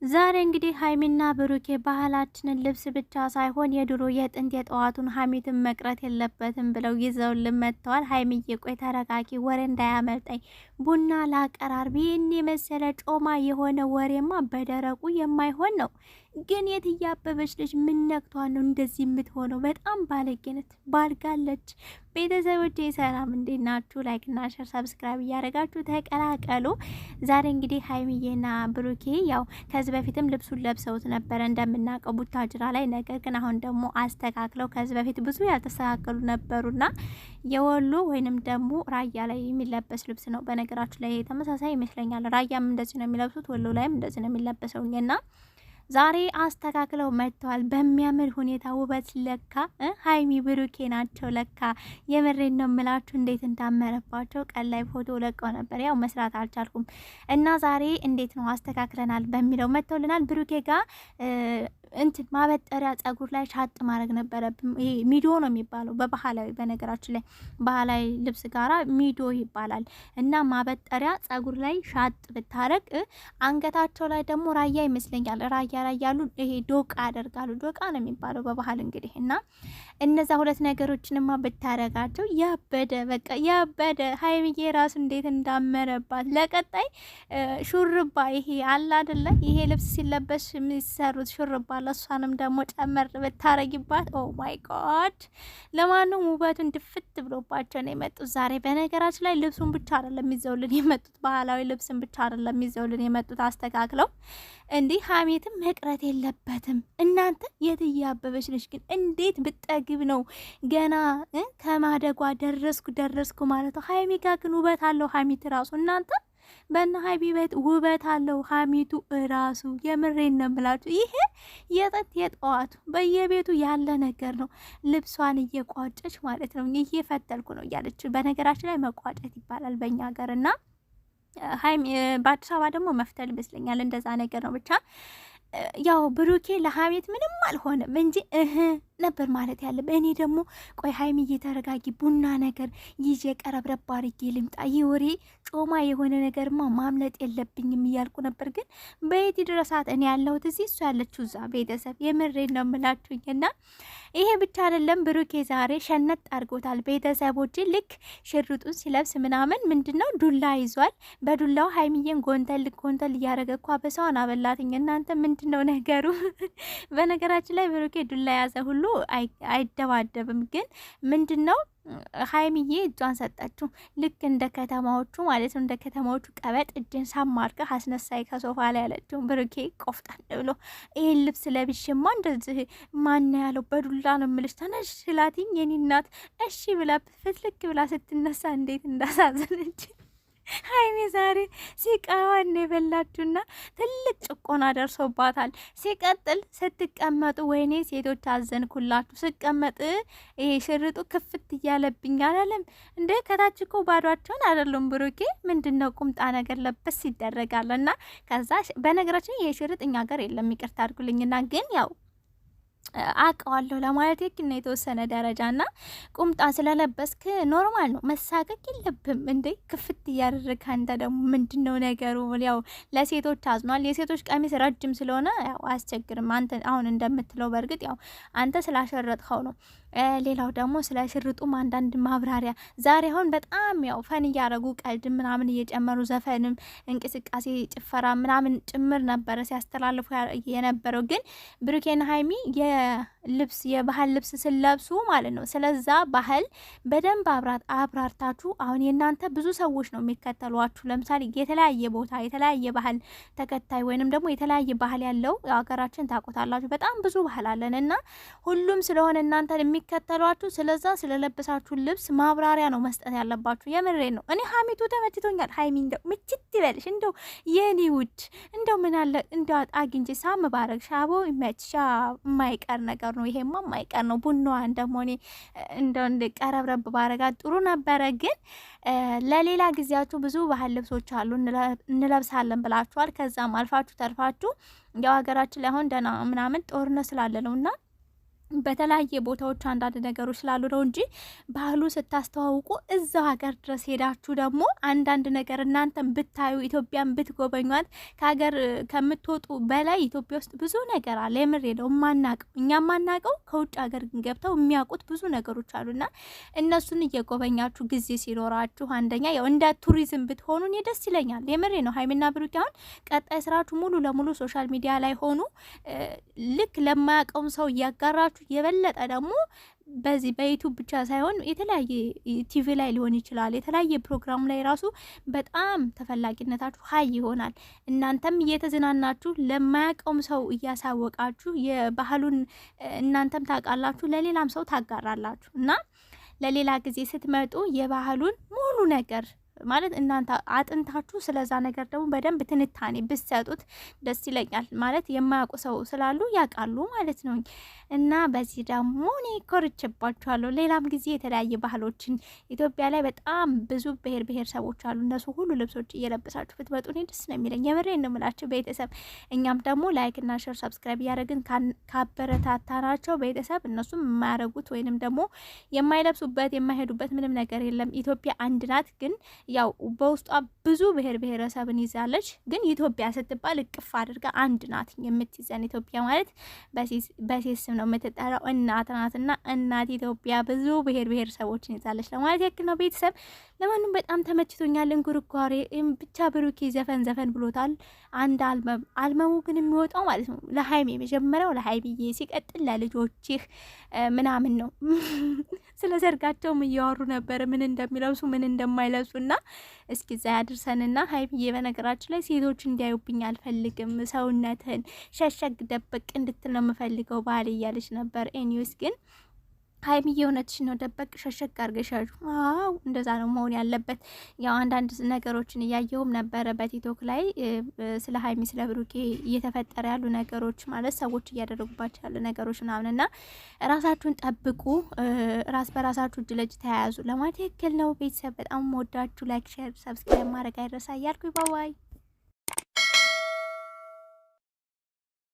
ዛሬ እንግዲህ ሀይሚና ብሩኬ ባህላችንን ልብስ ብቻ ሳይሆን የድሮ የጥንት የጠዋቱን ሀሜትን መቅረት የለበትም ብለው ይዘውልን መጥተዋል። ሀይሚዬ ቆይ ተረጋጊ፣ ወሬ እንዳያመልጠኝ፣ ቡና ላቀራርብ። ይህን የመሰለ ጮማ የሆነ ወሬማ በደረቁ የማይሆን ነው። ግን የትዬ አበበች ልጅ ምን ነክቷ ነው እንደዚህ የምትሆነው? በጣም ባለጌነት ባልጋለች። ቤተሰቦቼ ሰላም እንዴት ናችሁ? ላይክና ሸር ሰብስክራይብ እያደረጋችሁ ተቀላቀሉ። ዛሬ እንግዲህ ሀይሚዬና ብሩኬ ያው ከዚህ በፊትም ልብሱን ለብሰውት ነበረ እንደምናውቀው ቡታጅራ ላይ። ነገር ግን አሁን ደግሞ አስተካክለው ከዚህ በፊት ብዙ ያልተስተካከሉ ነበሩና የወሎ ወይንም ደግሞ ራያ ላይ የሚለበስ ልብስ ነው። በነገራችሁ ላይ ተመሳሳይ ይመስለኛል። ራያም እንደዚህ ነው የሚለብሱት፣ ወሎ ላይም እንደዚህ ነው የሚለበሰውና ዛሬ አስተካክለው መጥተዋል። በሚያምር ሁኔታ ውበት ለካ ሀይሚ ብሩኬ ናቸው ለካ። የምሬን ነው የምላችሁ፣ እንዴት እንዳመረባቸው ቀን ላይ ፎቶ ለቀው ነበር። ያው መስራት አልቻልኩም እና ዛሬ እንዴት ነው አስተካክለናል በሚለው መጥተውልናል። ብሩኬ ጋር እንትን ማበጠሪያ ጸጉር ላይ ሻጥ ማድረግ ነበረብን። ይሄ ሚዶ ነው የሚባለው በባህላዊ፣ በነገራችን ላይ ባህላዊ ልብስ ጋራ ሚዶ ይባላል እና ማበጠሪያ ጸጉር ላይ ሻጥ ብታረግ፣ አንገታቸው ላይ ደግሞ ራያ ይመስለኛል ራያ ላይ ያሉ ይሄ ዶቃ ያደርጋሉ። ዶቃ ነው የሚባለው በባህል እንግዲህ እና እነዛ ሁለት ነገሮችንማ ብታረጋቸው ያበደ በቃ ያበደ። ሀይሚዬ ራሱ እንዴት እንዳመረባት ለቀጣይ ሹርባ ይሄ አለ አይደለ? ይሄ ልብስ ሲለበስ የሚሰሩት ሹርባ ለሷንም ደግሞ ጨመር ብታረጊባት፣ ኦ ማይ ጋድ። ለማንም ውበቱን ድፍት ብሎባቸው ነው የመጡት ዛሬ። በነገራችን ላይ ልብሱን ብቻ አይደለም ይዘውልን የመጡት፣ ባህላዊ ልብስን ብቻ አይደለም ይዘውልን የመጡት አስተካክለው። እንዲህ ሀሜትም መቅረት የለበትም እናንተ። የትዬ አበበች ልጅ ግን እንዴት ብጠግብ ነው ገና ከማደጓ ደረስኩ ማለት ነው። ሀይሚ ጋር ግን ውበት አለው ሀሚት ራሱ እናንተ። በእነ ሀይሚ ቤት ውበት አለው ሀሚቱ ራሱ። የምሬን ነው የምላችሁ። ይሄ የጥንት የጠዋቱ በየቤቱ ያለ ነገር ነው። ልብሷን እየቋጨች ማለት ነው። እየፈተልኩ ነው እያለች። በነገራችን ላይ መቋጨት ይባላል በእኛ ሀገር እና ሀይሚ በአዲስ አበባ ደግሞ መፍተል ይመስለኛል። እንደዛ ነገር ነው ብቻ። ያው ብሩኬ ለሀሜት ምንም አልሆነም እንጂ ነበር ማለት ያለብህ። እኔ ደግሞ ቆይ ሀይሚ እየተረጋጊ ቡና ነገር ይዤ ቀረብረብ አድርጌ ልምጣ፣ ይህ ወሬ ጮማ የሆነ ነገርማ ማምለጥ የለብኝም እያልኩ ነበር። ግን በየት ድረሳት እኔ ያለሁት እዚህ፣ እሱ ያለችው እዛ። ቤተሰብ የምሬን ነው የምላችሁኝ። እና ይሄ ብቻ አይደለም፣ ብሩኬ ዛሬ ሸነጥ አድርጎታል። ቤተሰቦች ልክ ሽርጡን ሲለብስ ምናምን ምንድን ነው ዱላ ይዟል። በዱላው ሀይሚዬን ጎንተል እያደረገ እኳ በሰውን አበላትኝ። እናንተ ምንድን ነው ነገሩ? በነገራችን ላይ ብሩኬ ዱላ ያዘ ሁሉ አይደባደብም። ግን ምንድነው ሀይሚዬ እጇን ሰጠችው። ልክ እንደ ከተማዎቹ ማለት ነው፣ እንደ ከተማዎቹ ቀበጥ እጅን ሳማርከ አስነሳይ ከሶፋ ላይ ያለችው። ብሩኬ ቆፍጣን ብሎ ይሄን ልብስ ለብሽማ እንደዚህ ማን ያለው በዱላ ነው የምልሽ ተነሽ ስላትኝ የኔ እናት እሺ ብላ ፍትልክ ብላ ስትነሳ እንዴት እንዳሳዘነች ሀይሚ ዛሬ ሲቃዋን የበላችሁና ትልቅ ጭቆና ደርሶባታል። ሲቀጥል ስትቀመጡ ወይኔ ሴቶች አዘንኩላችሁ። ስቀመጥ ይሄ ሽርጡ ክፍት እያለብኝ አላለም እንደ ከታች እኮ ባዷቸውን አይደሉም። ብሩኬ ምንድነው ቁምጣ ነገር ለበስ ይደረጋል። እና ከዛ በነገራችን ይሄ ሽርጥ እኛ ሀገር የለም ይቅርታ አድርጉልኝና ግን ያው አውቀዋለሁ ለማለት ይክል ነው የተወሰነ ደረጃ። እና ቁምጣ ስለለበስክ ኖርማል ነው፣ መሳቀቅ የለብም እንዴ ክፍት እያደረግህ። አንተ ደግሞ ምንድነው ነገሩ? ያው ለሴቶች አዝኗል። የሴቶች ቀሚስ ረጅም ስለሆነ ያው አያስቸግርም። አንተ አሁን እንደምትለው በእርግጥ ያው አንተ ስላሸረጥኸው ነው። ሌላው ደግሞ ስለ ሽርጡም አንዳንድ ማብራሪያ ዛሬ አሁን በጣም ያው ፈን እያደረጉ ቀልድ ምናምን እየጨመሩ ዘፈንም እንቅስቃሴ ጭፈራ ምናምን ጭምር ነበረ ሲያስተላልፉ የነበረው። ግን ብሩኬና ሀይሚ የልብስ የባህል ልብስ ስለብሱ ማለት ነው። ስለዛ ባህል በደንብ አብራርታችሁ አሁን የእናንተ ብዙ ሰዎች ነው የሚከተሏችሁ። ለምሳሌ የተለያየ ቦታ የተለያየ ባህል ተከታይ ወይንም ደግሞ የተለያየ ባህል ያለው ሀገራችን ታውቁታላችሁ። በጣም ብዙ ባህል አለን እና ሁሉም ስለሆነ እናንተ የሚከተሏችሁ ስለዛ ስለለበሳችሁ ልብስ ማብራሪያ ነው መስጠት ያለባችሁ። የምሬን ነው። እኔ ሀሚቱ ተመችቶኛል። ሀይሚ እንደው ምችት ይበልሽ እንደው የኔ ውድ እንደው ምን አለ እንደው አግኝቼ ሳም ባረግ ሻቦ ይመችሻ። የማይቀር ነገር ነው ይሄማ የማይቀር ነው። ቡናዋን ደግሞ እኔ እንደው እንደ ቀረብረብ ባረጋት ጥሩ ነበረ። ግን ለሌላ ጊዜያችሁ ብዙ ባህል ልብሶች አሉ እንለብሳለን ብላችኋል። ከዛም አልፋችሁ ተርፋችሁ ያው ሀገራችን ላይ አሁን ደህና ምናምን ጦርነት ስላለ ነውና በተለያየ ቦታዎች አንዳንድ ነገሮች ስላሉ ነው እንጂ ባህሉ ስታስተዋውቁ እዛው ሀገር ድረስ ሄዳችሁ ደግሞ አንዳንድ ነገር እናንተን ብታዩ ኢትዮጵያን ብትጎበኟት ከሀገር ከምትወጡ በላይ ኢትዮጵያ ውስጥ ብዙ ነገር አለ። የምሬ ነው። የማናቀው እኛ የማናቀው ከውጭ ሀገር ገብተው የሚያውቁት ብዙ ነገሮች አሉና እነሱን እየጎበኛችሁ ጊዜ ሲኖራችሁ አንደኛ ያው እንደ ቱሪዝም ብትሆኑ እኔ ደስ ይለኛል። የምሬ ነው። ሀይሚና ብሩክ አሁን ቀጣይ ስራችሁ ሙሉ ለሙሉ ሶሻል ሚዲያ ላይ ሆኑ ልክ ለማያውቀውም ሰው እያጋራችሁ የበለጠ ደግሞ በዚህ በዩቲዩብ ብቻ ሳይሆን የተለያየ ቲቪ ላይ ሊሆን ይችላል። የተለያየ ፕሮግራም ላይ ራሱ በጣም ተፈላጊነታችሁ ሀይ ይሆናል። እናንተም እየተዝናናችሁ ለማያውቀውም ሰው እያሳወቃችሁ የባህሉን እናንተም ታውቃላችሁ፣ ለሌላም ሰው ታጋራላችሁ እና ለሌላ ጊዜ ስትመጡ የባህሉን ሙሉ ነገር ማለት እናንተ አጥንታችሁ ስለዛ ነገር ደግሞ በደንብ ትንታኔ ብትሰጡት ደስ ይለኛል። ማለት የማያውቁ ሰው ስላሉ ያውቃሉ ማለት ነው። እና በዚህ ደግሞ እኔ ኮርችባችኋለሁ። ሌላም ጊዜ የተለያየ ባህሎችን ኢትዮጵያ ላይ በጣም ብዙ ብሔር ብሔረሰቦች አሉ። እነሱ ሁሉ ልብሶች እየለበሳችሁ ብትመጡ እኔ ደስ ነው የሚለኝ። የምሬን ነው የምላችሁ ቤተሰብ። እኛም ደግሞ ላይክ እና ሼር ሰብስክራይብ እያደረግን ካበረታታናቸው ቤተሰብ እነሱም የማያረጉት ወይንም ደግሞ የማይለብሱበት የማይሄዱበት ምንም ነገር የለም። ኢትዮጵያ አንድ ናት ግን ያው በውስጧ ብዙ ብሔር ብሔረሰብን ይዛለች። ግን ኢትዮጵያ ስትባል እቅፍ አድርጋ አንድ ናት የምትይዘን። ኢትዮጵያ ማለት በሴት ስም ነው የምትጠራው፣ እናት ናትና እናት ኢትዮጵያ ብዙ ብሔር ብሔረሰቦችን ይዛለች ለማለት ያክል ነው ቤተሰብ። ለማንም በጣም ተመችቶኛል። እንጉርጓሬ ብቻ ብሩኬ ዘፈን ብሎታል። አንድ አልበሙ ግን የሚወጣው ማለት ነው ለሀይሜ መጀመሪያው ለሀይሚዬ ሲቀጥል ለልጆችህ ምናምን ነው። ስለ ሰርጋቸውም እያወሩ ነበር ምን እንደሚለብሱ ምን እንደማይለብሱና እስኪ እዛ ያድርሰንና ሀይሚዬ በነገራችን ላይ ሴቶች እንዲያዩብኝ አልፈልግም፣ ሰውነትህን ሸሸግ ደበቅ እንድትል ነው የምፈልገው ባል እያለች ነበር። ኤኒዌይስ ግን ሀይሚዬ እውነትሽን ነው፣ ደበቅ ሸሸግ አርገሻሉ። አዎ እንደዛ ነው መሆን ያለበት። ያው አንዳንድ ነገሮችን እያየሁም ነበረ በቲክቶክ ላይ ስለ ሀይሚ ስለ ብሩኬ እየተፈጠረ ያሉ ነገሮች ማለት ሰዎች እያደረጉባቸው ያሉ ነገሮች ምናምንና ራሳችሁን ጠብቁ፣ ራስ በራሳችሁ እጅ ለእጅ ተያያዙ ለማለት ያክል ነው ቤተሰብ። በጣም ወዳችሁ ላይክ፣ ሼር፣ ሰብስክራይብ ማድረግ አይረሳ እያልኩ ባባይ